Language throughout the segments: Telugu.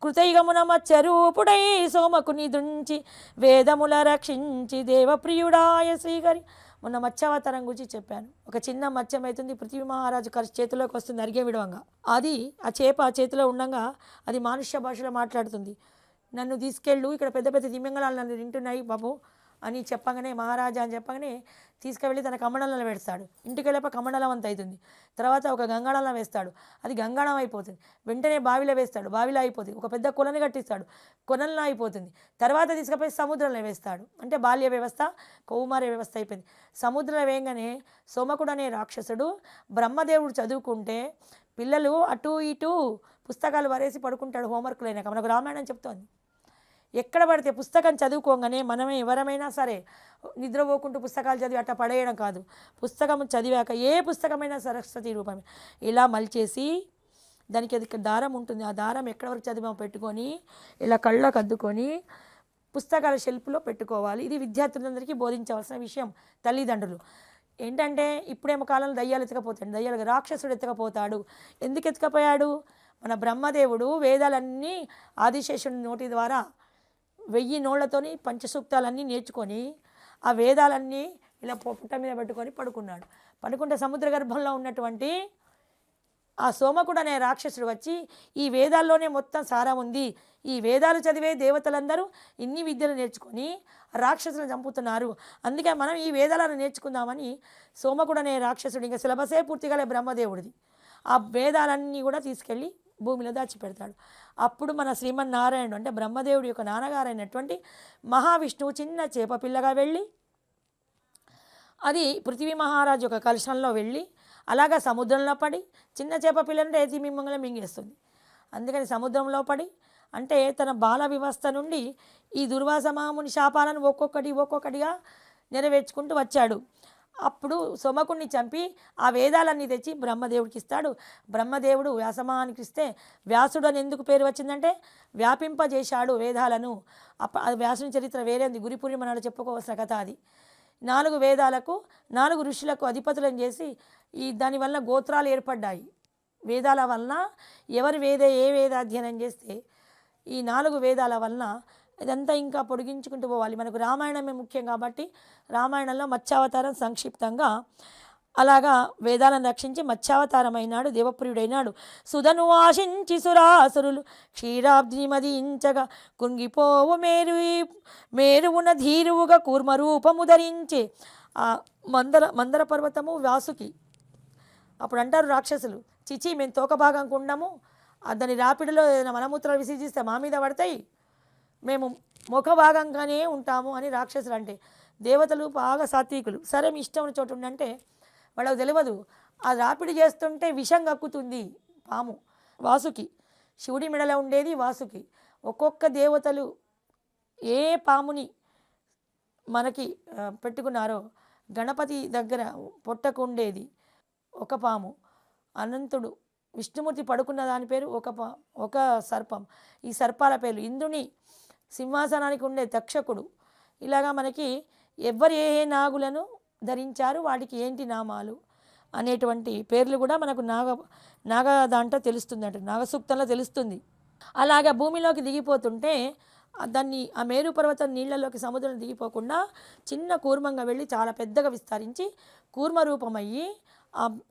కృతయుగమున మత్స్యరూపుడై సోమకుని దుంచి వేదముల రక్షించి దేవప్రియుడాయ శ్రీహరి. మొన్న మత్స్యావతారం గురించి చెప్పాను. ఒక చిన్న మత్స్యం అవుతుంది, పృథ్వీ మహారాజు చేతిలోకి వస్తుంది అరిగే విడవంగా. అది ఆ చేప చేతిలో ఉండగా అది మానుష్య భాషలో మాట్లాడుతుంది. నన్ను తీసుకెళ్ళు, ఇక్కడ పెద్ద పెద్ద తిమింగళాలు నన్ను తింటున్నాయి బాబు అని చెప్పగానే, మహారాజా అని చెప్పగానే తీసుకువెళ్ళి తన కమండలంలో వేస్తాడు. ఇంటికి వెళ్ళక కమండలం అంత అవుతుంది. తర్వాత ఒక గంగాళంలో వేస్తాడు, అది గంగాళం అయిపోతుంది. వెంటనే బావిలో వేస్తాడు, బావిలో అయిపోతుంది. ఒక పెద్ద కొలని కట్టిస్తాడు, కొనంలో అయిపోతుంది. తర్వాత తీసుకుపోయి సముద్రంలో వేస్తాడు. అంటే బాల్య వ్యవస్థ, కౌమార్య వ్యవస్థ అయిపోయింది. సముద్రంలో వేయగానే సోమకుడు అనే రాక్షసుడు బ్రహ్మదేవుడు చదువుకుంటే పిల్లలు అటు ఇటు పుస్తకాలు వరేసి పడుకుంటాడు హోంవర్క్లు అయినాక. మనకు రామాయణం చెప్తోంది. ఎక్కడ పడితే పుస్తకం చదువుకోగానే మనమే ఎవరమైనా సరే నిద్రపోకుంటూ పుస్తకాలు చదివి అట్లా పడేయడం కాదు. పుస్తకం చదివాక ఏ పుస్తకమైనా సరస్వతి రూపమే ఇలా మలిచేసి దానికి అది దారం ఉంటుంది, ఆ దారం ఎక్కడ వరకు చదివామో పెట్టుకొని ఇలా కళ్ళకు అద్దుకొని పుస్తకాల షెల్ఫ్లో పెట్టుకోవాలి. ఇది విద్యార్థులందరికీ బోధించవలసిన విషయం. తల్లిదండ్రులు ఏంటంటే ఇప్పుడేమో కాలంలో దయ్యాలు ఎత్తుకపోతాడు, దయ్యాలు రాక్షసుడు ఎత్తుకపోతాడు. ఎందుకు ఎత్తుకపోయాడు? మన బ్రహ్మదేవుడు వేదాలన్నీ ఆదిశేషుని నోటి ద్వారా 1000 నోళ్లతోని పంచసూక్తాలన్నీ నేర్చుకొని ఆ వేదాలన్నీ ఇలా పుట్ట మీద పెట్టుకొని పడుకున్నాడు. పడుకుంటే సముద్ర గర్భంలో ఉన్నటువంటి ఆ సోమకుడు అనే రాక్షసుడు వచ్చి ఈ వేదాల్లోనే మొత్తం సారం ఉంది, ఈ వేదాలు చదివే దేవతలందరూ ఇన్ని విద్యలు నేర్చుకొని రాక్షసులను చంపుతున్నారు, అందుకే మనం ఈ వేదాలను నేర్చుకుందామని సోమకుడు అనే రాక్షసుడు, ఇంకా సిలబసే పూర్తిగా బ్రహ్మదేవుడిది, ఆ వేదాలన్నీ కూడా తీసుకెళ్ళి భూమిలో దాచిపెడతాడు. అప్పుడు మన శ్రీమన్నారాయణుడు అంటే బ్రహ్మదేవుడి యొక్క నాన్నగారైనటువంటి మహావిష్ణువు చిన్న చేప పిల్లగా వెళ్ళి అది పృథ్వీ మహారాజు యొక్క కలశంలో వెళ్ళి అలాగా సముద్రంలో పడి, చిన్న చేప పిల్లంటే తిమింగలం మింగేస్తుంది. అందుకని సముద్రంలో పడి అంటే తన బాల వ్యవస్థ నుండి ఈ దుర్వాస మహాముని శాపాలను ఒక్కొక్కటిగా నెరవేర్చుకుంటూ వచ్చాడు. అప్పుడు సోమకుడిని చంపి ఆ వేదాలన్నీ తెచ్చి బ్రహ్మదేవుడికి ఇస్తాడు. బ్రహ్మదేవుడు వ్యాసమహానికి ఇస్తే వ్యాసుడు అని ఎందుకు పేరు వచ్చిందంటే వ్యాపింపజేశాడు వేదాలను. అది వ్యాసుని చరిత్ర వేరే ఉంది, గురి పూర్ణిమ నాడు చెప్పుకోవాల్సిన కథ అది. 4 వేదాలకు 4 ఋషులకు అధిపతులను చేసి దానివల్ల గోత్రాలు ఏర్పడ్డాయి. వేదాల వలన ఎవరు ఏ వేదాధ్యయనం చేస్తే ఈ 4 వేదాల వలన ఇదంతా ఇంకా పొడిగించుకుంటూ పోవాలి. మనకు రామాయణమే ముఖ్యం కాబట్టి రామాయణంలో మత్స్యావతారం సంక్షిప్తంగా అలాగా వేదాలను రక్షించి మత్స్యావతారమైనాడు, దేవప్రియుడైనాడు. సుధను ఆశించి సురాసురులు క్షీరాబ్దిని మదించగా కుంగిపోవు మేరువున ధీరువుగా కూర్మరూపము ధరించే ఆ మందర పర్వతము వ్యాసుకి. అప్పుడు అంటారు రాక్షసులు, చిచి మేము తోక భాగం కుండము, దాని రాపిడిలో ఏదైనా మలమూత్రాలు విసర్జిస్తే మా మీద పడతాయి, మేము ముఖ భాగంగానే ఉంటాము అని రాక్షసులు. అంటే దేవతలు బాగా సాత్వికులు. సరే మీ ఇష్టం చోటు ఉండంటే వాళ్ళకు తెలియదు, ఆ రాపిడి చేస్తుంటే విషం కక్కుతుంది పాము వాసుకి. శివుడి మెడలో ఉండేది వాసుకి. ఒక్కొక్క దేవతలు ఏ పాముని మనకి పెట్టుకున్నారో, గణపతి దగ్గర పొట్టకు ఉండేది ఒక పాము, అనంతుడు విష్ణుమూర్తి పడుకున్న దాని పేరు ఒక సర్పం. ఈ సర్పాల పేర్లు ఇంద్రుని సింహాసనానికి ఉండే తక్షకుడు. ఇలాగా మనకి ఎవరు ఏ నాగులను ధరించారు, వాటికి ఏంటి నామాలు అనేటువంటి పేర్లు కూడా మనకు నాగ దాంట్లో తెలుస్తుంది, అంటే నాగసూక్తంలో తెలుస్తుంది. అలాగా భూమిలోకి దిగిపోతుంటే దాన్ని ఆ మేరు పర్వతం నీళ్లలోకి సముద్రం దిగిపోకుండా చిన్న కూర్మంగా వెళ్ళి చాలా పెద్దగా విస్తరించి కూర్మ రూపమయ్యి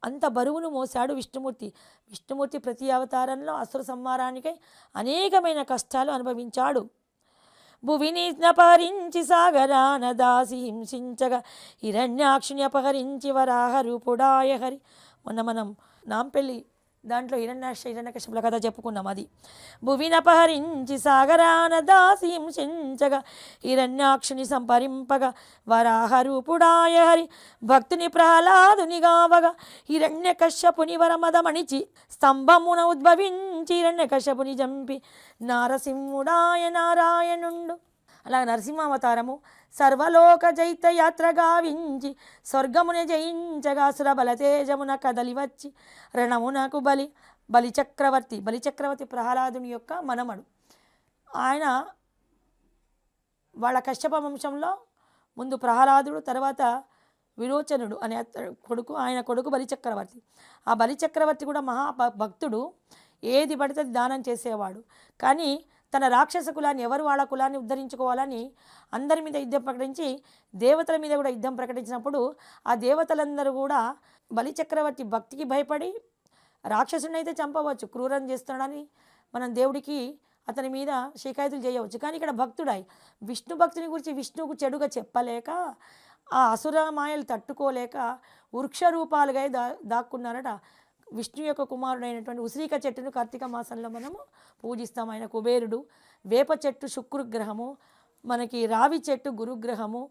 అంత బరువును మోసాడు విష్ణుమూర్తి. విష్ణుమూర్తి ప్రతి అవతారంలో అసుర సంహారానికై అనేకమైన కష్టాలు అనుభవించాడు. భువిని అపహరించి సాగరాన దాసి హింసించగా హిరణ్యాక్షుని అపహరించి వరాహ రూపుడాయ హరి. మొన్న మనం నాంపల్లి దాంట్లో హిరణ్యకశిపుల కథ చెప్పుకున్నాం. అది భువిని అపహరించి సాగరాన దాసి హింసించగా హిరణ్యాక్షుని సంపరింపగా వరాహ రూపుడాయ హరి. భక్తుని ప్రహ్లాదుని గావగా హిరణ్యకశ్యపుని వరమదమణిచి స్తంభమున ఉద్భవించి హిరణ్యకశ్యపుని జంపి నారసింహుడాయ నారాయణుండు. అలా నరసింహావతారము సర్వలోక జైత యాత్ర గావించి స్వర్గమున జయించగా సుర బలతేజమున కదలి వచ్చి రణమునకు బలిచక్రవర్తి ప్రహ్లాదుని యొక్క మనమడు. ఆయన వాళ్ళ కశ్యప వంశంలో ముందు ప్రహ్లాదుడు, తర్వాత విరోచనుడు అనే కొడుకు, ఆయన కొడుకు బలిచక్రవర్తి. ఆ బలిచక్రవర్తి కూడా మహాభక్తుడు. ఏది పడితే అది దానం చేసేవాడు. కానీ తన రాక్షస కులాన్ని ఎవరు వాళ్ళ కులాన్ని ఉద్ధరించుకోవాలని అందరి మీద యుద్ధం ప్రకటించి దేవతల మీద కూడా యుద్ధం ప్రకటించినప్పుడు ఆ దేవతలందరూ కూడా బలిచక్రవర్తి భక్తికి భయపడి రాక్షసుని అయితే చంపవచ్చు, క్రూరం చేస్తున్నాడని మనం దేవుడికి అతని మీద షికాయతులు చేయవచ్చు. కానీ ఇక్కడ భక్తుడై విష్ణు భక్తుని గురించి విష్ణువుకు చెడుగా చెప్పలేక ఆ అసుర మాయలు తట్టుకోలేక వృక్ష రూపాలుగా దాక్కున్నారట. విష్ణు యొక్క కుమారుడైనటువంటి ఉసిరిక చెట్టును కార్తీక మాసంలో మనము పూజిస్తాం. ఆయన కుబేరుడు. వేప చెట్టు శుక్రగ్రహము, మనకి రావి చెట్టు గురుగ్రహము,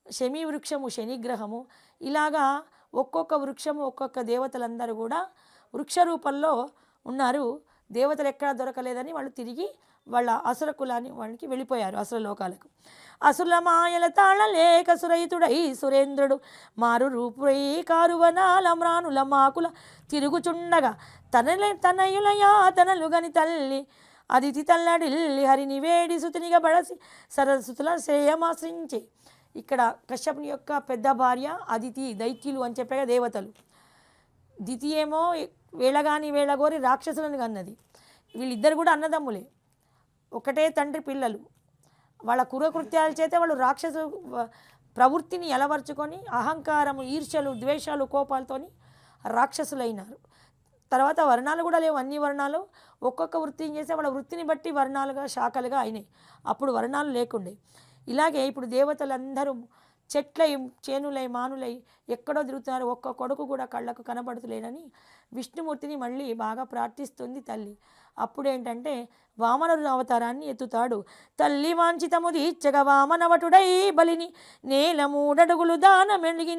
శమి వృక్షము శనిగ్రహము. ఇలాగా ఒక్కొక్క వృక్షము ఒక్కొక్క దేవతలందరూ కూడా వృక్ష రూపంలో ఉన్నారు. దేవతలు ఎక్కడా దొరకలేదని వాళ్ళు తిరిగి వాళ్ళ అసుర కులాన్ని వాళ్ళకి వెళ్ళిపోయారు, అసుర లోకాలకు. అసుల మాయల తాళలేక సురయితుడై సురేంద్రుడు మారు రూపుడై కారువనాల మ్రానుల మాకుల తిరుగుచుండగా తనయులయా తనలు గని తల్లి అదితి తల్లడిల్లి హరిని వేడి సుతునిగా బడసి సరస్వతుల శ్రేయమాశ్రించి. ఇక్కడ కశ్యపుని యొక్క పెద్ద భార్య అదితి, దైత్యులు అని చెప్పగా దేవతలు. దితి ఏమో వేళగాని వేళగోరి రాక్షసులను కన్నది. వీళ్ళిద్దరు కూడా అన్నదమ్ములే, ఒకటే తండ్రి పిల్లలు. వాళ్ళ కురకృత్యాల చేత వాళ్ళు రాక్షసు ప్రవృత్తిని ఎలవర్చుకొని అహంకారము, ఈర్ష్యలు, ద్వేషాలు, కోపాలతోని రాక్షసులైనారు. తర్వాత వర్ణాలు కూడా లేవు. అన్ని వర్ణాలు ఒక్కొక్క వృత్తిని చేస్తే వాళ్ళ వృత్తిని బట్టి వర్ణాలుగా శాఖలుగా అయినాయి. అప్పుడు వర్ణాలు లేకుండే. ఇలాగే ఇప్పుడు దేవతలందరూ చెట్లై చేనులై మానులై ఎక్కడో తిరుగుతున్నారు. ఒక్క కొడుకు కూడా కళ్ళకు కనబడుతులేనని విష్ణుమూర్తిని మళ్ళీ బాగా ప్రార్థిస్తుంది తల్లి. అప్పుడేంటంటే వామన అవతారాన్ని ఎత్తుతాడు. తల్లి వాంఛితము దీర్చగా వామనవటుడై బలిని నేల మూడడుగులు దానమెలిగి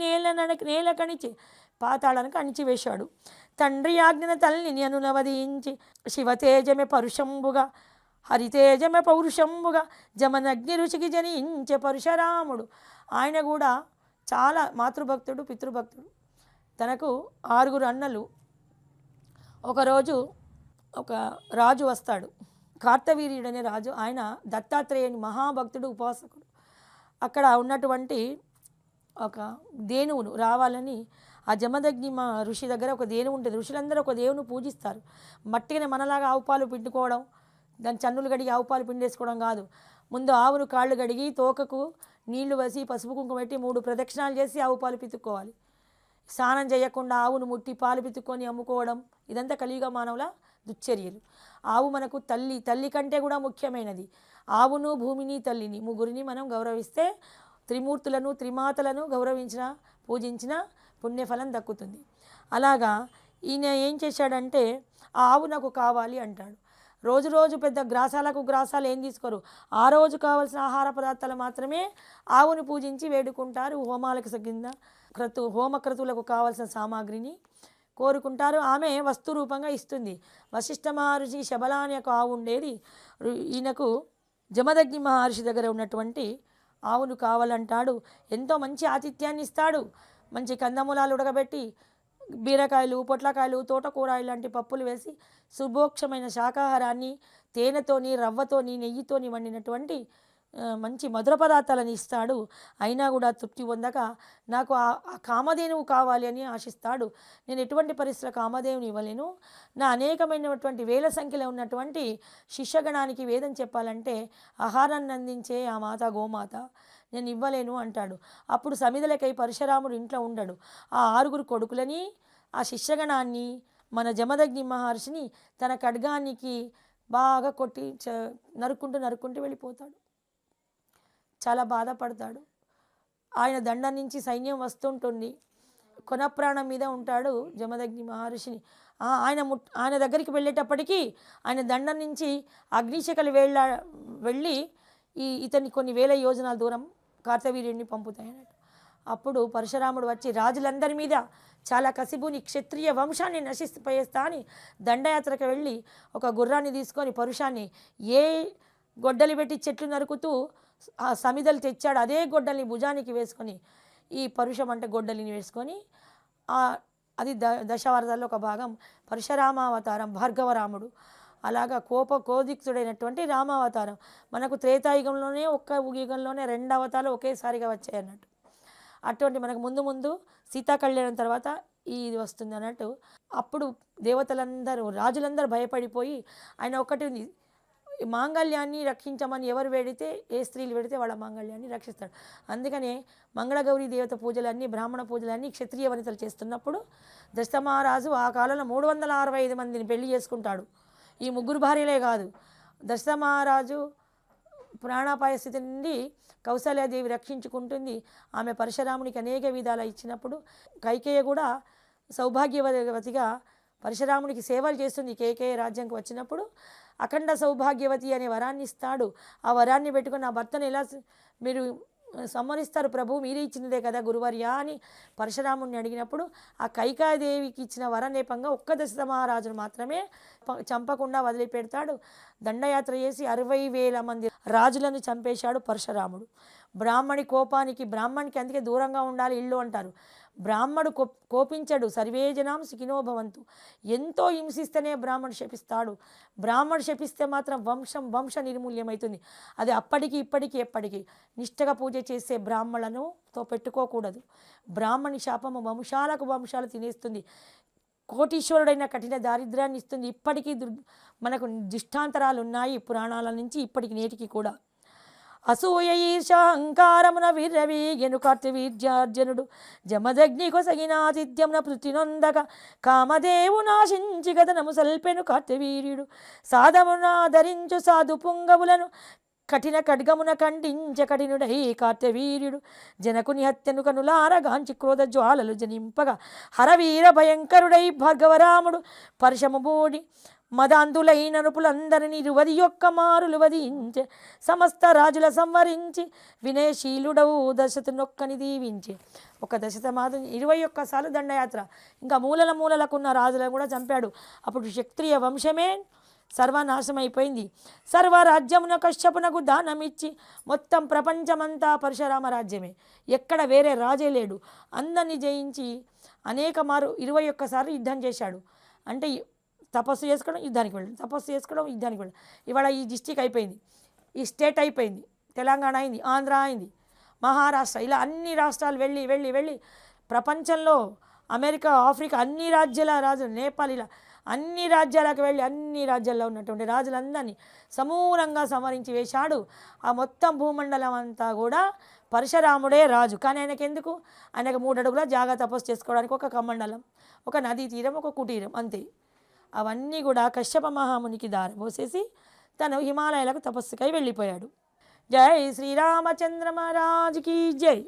నేల కణిచి పాతాళానికి అణిచివేశాడు. తండ్రి ఆజ్ఞన తల్లిని అనునవదించి శివతేజమే పరుషంబుగా హరితేజమే పౌరుషంబుగా జమనగ్ని రుచికి జనించే పరశురాముడు. ఆయన కూడా చాలా మాతృభక్తుడు, పితృభక్తుడు. తనకు 6 అన్నలు. ఒకరోజు ఒక రాజు వస్తాడు, కార్తవీర్యుడు అనే రాజు. ఆయన దత్తాత్రేయుని మహాభక్తుడు, ఉపాసకుడు. అక్కడ ఉన్నటువంటి ఒక దేనువును రావాలని ఆ జమదగ్ని మా ఋషి దగ్గర ఒక దేనువు ఉంటుంది. ఋషులందరూ ఒక దేవుని పూజిస్తారు. మట్టిగానే మనలాగా ఆవు పాలు పిండుకోవడం, దాని చన్నులు కడిగి ఆవు పాలు పిండేసుకోవడం కాదు. ముందు ఆవును కాళ్ళు కడిగి తోకకు నీళ్లు వేసి పసుపు కుంకుమ పెట్టి 3 ప్రదక్షిణాలు చేసి ఆవు పాలు పితుక్కోవాలి. స్నానం చేయకుండా ఆవును ముట్టి పాలు పితుక్కొని అమ్ముకోవడం, ఇదంతా కలియుగ మానవుల దుశ్చర్యలు. ఆవు మనకు తల్లి, తల్లి కంటే కూడా ముఖ్యమైనది. ఆవును, భూమిని, తల్లిని, ముగ్గురిని మనం గౌరవిస్తే త్రిమూర్తులను, త్రిమాతలను గౌరవించిన, పూజించిన పుణ్యఫలం దక్కుతుంది. అలాగా ఈయన ఏం చేశాడంటే ఆ ఆవు నాకు కావాలి అంటాడు. రోజు రోజు పెద్ద గ్రాసాలు ఏం తీసుకోరు. ఆ రోజు కావాల్సిన ఆహార పదార్థాలు మాత్రమే ఆవును పూజించి వేడుకుంటారు. హోమాలకు కింద హోమక్రతువులకు కావాల్సిన సామాగ్రిని కోరుకుంటారు. ఆమె వస్తు రూపంగా ఇస్తుంది. వశిష్ఠ మహర్షి శబల అనే ఒక ఆవు ఉండేది. ఈయనకు జమదగ్ని మహర్షి దగ్గర ఉన్నటువంటి ఆవును కావాలంటాడు. ఎంతో మంచి ఆతిథ్యాన్ని ఇస్తాడు. మంచి కందమూలాలు ఉడకబెట్టి బీరకాయలు, పొట్లకాయలు, తోటకూర ఇలాంటి పప్పులు వేసి సుభోక్షమైన శాకాహారాన్ని తేనెతోని, రవ్వతోని, నెయ్యితోని వండినటువంటి మంచి మధుర పదార్థాలను ఇస్తాడు. అయినా కూడా తృప్తి పొందక నాకు ఆ కామధేనువు కావాలి అని ఆశిస్తాడు. నేను ఎటువంటి పరిస్థితుల కామధేవుని ఇవ్వలేను. నా అనేకమైనటువంటి వేల సంఖ్యలో ఉన్నటువంటి శిష్యగణానికి వేదం చెప్పాలంటే ఆహారాన్ని అందించే ఆ మాత గోమాత, నేను ఇవ్వలేను అంటాడు. అప్పుడు సమిధలకై పరశురాముడు ఇంట్లో ఉండడు. ఆ 6 కొడుకులని, ఆ శిష్యగణాన్ని, మన జమదగ్ని మహర్షిని తన ఖడ్గానికి బాగా కొట్టి నరుక్కుంటూ వెళ్ళిపోతాడు. చాలా బాధపడతాడు. ఆయన దండం నుంచి సైన్యం వస్తుంటుంది. కొనప్రాణం మీద ఉంటాడు జమదగ్ని మహర్షిని. ఆయన దగ్గరికి వెళ్ళేటప్పటికీ ఆయన దండం నుంచి అగ్నిశకలు వెళ్ళి ఇతన్ని కొన్ని వేల యోజనాల దూరం కార్తవీర్యుడిని పంపుతాయన్నట్టు. అప్పుడు పరశురాముడు వచ్చి రాజులందరి మీద చాలా కసిబుని క్షత్రియ వంశాన్ని నశింపజేస్తా అని దండయాత్రకు వెళ్ళి ఒక గుర్రాన్ని తీసుకొని పరుషాన్ని ఏ గొడ్డలి పెట్టి చెట్లు నరుకుతూ ఆ సమిదలు తెచ్చాడు, అదే గొడ్డల్ని భుజానికి వేసుకొని, ఈ పరుషం అంటే గొడ్డలిని వేసుకొని అది దశావతారాల్లో ఒక భాగం పరశురామావతారం, భార్గవరాముడు. అలాగా కోదిక్తుడైనటువంటి రామావతారం. మనకు త్రేతాయుగంలోనే ఒక్క యుగంలోనే 2 అవతారాలు ఒకేసారిగా వచ్చాయి అన్నట్టు. అటువంటి మనకు ముందు సీతా కళ్యాణం తర్వాత ఇది వస్తుంది అన్నట్టు. అప్పుడు దేవతలందరూ రాజులందరూ భయపడిపోయి ఆయన ఒకటి ఉంది, మాంగళ్యాన్ని రక్షించమని ఎవరు వేడితే, ఏ స్త్రీలు వేడితే వాళ్ళ మాంగళ్యాన్ని రక్షిస్తాడు. అందుకనే మంగళగౌరీ దేవత పూజలన్నీ, బ్రాహ్మణ పూజలన్నీ క్షత్రియ వనితలు చేస్తున్నప్పుడు దశరథమహారాజు ఆ కాలంలో 365 మందిని పెళ్లి చేసుకుంటాడు. ఈ ముగ్గురు భార్యలే కాదు, దశరథమహారాజు ప్రాణాపాయ స్థితి నుండి కౌసల్యాదేవి రక్షించుకుంటుంది. ఆమె పరశురామునికి అనేక విధాలు ఇచ్చినప్పుడు కైకేయ కూడా సౌభాగ్యవతిగా పరశురామునికి సేవలు చేస్తుంది. కేకేయ రాజ్యంకి వచ్చినప్పుడు అఖండ సౌభాగ్యవతి అనే వరాన్ని ఇస్తాడు. ఆ వరాన్ని పెట్టుకుని నా భర్తను ఎలా మీరు సమ్మరిస్తారు ప్రభు, మీరే ఇచ్చినదే కదా గురువర్య అని పరశురాముడిని అడిగినప్పుడు ఆ కైకాదేవికి ఇచ్చిన వరనేపంగా ఒక్క దశరథ మహారాజును మాత్రమే చంపకుండా వదిలిపెడతాడు. దండయాత్ర చేసి 60,000 మంది రాజులను చంపేశాడు పరశురాముడు. బ్రాహ్మణికి అందుకే దూరంగా ఉండాలి ఇల్లు అంటారు. బ్రాహ్మడు కోపించడు. సర్వే జనాం సుఖినో భవంతు. ఎంతో హింసిస్తేనే బ్రాహ్మణుడు శపిస్తాడు. బ్రాహ్మణుడు శపిస్తే మాత్రం వంశ నిర్మూల్యమవుతుంది. అది అప్పటికి ఇప్పటికీ ఎప్పటికీ నిష్ఠగా పూజ చేసే బ్రాహ్మణులతో పెట్టుకోకూడదు. బ్రాహ్మణి శాపము వంశాలు తినేస్తుంది. కోటీశ్వరుడైన కఠిన దారిద్ర్యాన్ని ఇస్తుంది. ఇప్పటికీ మనకు దిష్టాంతరాలు ఉన్నాయి పురాణాల నుంచి ఇప్పటికి నేటికి కూడా. అసూయ ఈర్ష అహంకారమున విర్రవీగెను కార్తవీర్యార్జునుడు జమదగ్ని కొసగినాతిథ్యమున పృథ్వినొందక కామదేవు నాశించి గదనము సల్పెను కార్తవీర్యుడు సాధమున ధరించు సాధు పుంగవులను కఠిన ఖడ్గమున ఖండించ కఠినుడై కార్తవీర్యుడు జనకుని హత్యను కనులారగాంచి క్రోధ జ్వాలలు జనింపగా హరవీర భయంకరుడై భార్గవరాముడు పరశము బూడి మదాంధులైన నృపులందరినీ 21 మారులు వధించే సమస్త రాజుల సంవరించి వినయశీలుడవు దశరథునొక్కని దీవించి. ఒక దశరథమాధు 21 సార్లు దండయాత్ర, ఇంకా మూలలకున్న రాజులను కూడా చంపాడు. అప్పుడు క్షత్రియ వంశమే సర్వనాశమైపోయింది. సర్వరాజ్యమున కశ్యపునకు దానమిచ్చి మొత్తం ప్రపంచమంతా పరశురామ రాజ్యమే, ఎక్కడ వేరే రాజే లేడు. అందరినీ జయించి అనేక మారు 21 సార్లు యుద్ధం చేశాడు. అంటే తపస్సు చేసుకోవడం యుద్ధానికి వెళ్ళడం, తపస్సు చేసుకోవడం యుద్ధానికి వెళ్ళడం. ఇవాళ ఈ డిస్టిక్ అయిపోయింది, ఈ స్టేట్ అయిపోయింది, తెలంగాణ అయింది, ఆంధ్ర అయింది, మహారాష్ట్ర, ఇలా అన్ని రాష్ట్రాలు వెళ్ళి వెళ్ళి వెళ్ళి ప్రపంచంలో అమెరికా, ఆఫ్రికా అన్ని రాజ్యాల రాజులు, నేపాల్, ఇలా అన్ని రాజ్యాలకు వెళ్ళి అన్ని రాజ్యాల్లో ఉన్నటువంటి రాజులందరినీ సమూలంగా సంహరించి వేశాడు. ఆ మొత్తం భూమండలం అంతా కూడా పరశురాముడే రాజు. కానీ ఆయనకెందుకు? ఆయనకు 3 అడుగుల జాగా తపస్సు చేసుకోవడానికి ఒక కమండలం, ఒక నదీ తీరం, ఒక కుటీరం, అంతే. అవన్నీ కూడా కశ్యప మహామునికి దారబోసేసి తను హిమాలయాలకు తపస్సుకై వెళ్ళిపోయాడు. జై శ్రీరామచంద్ర మహారాజ్ కీ జై.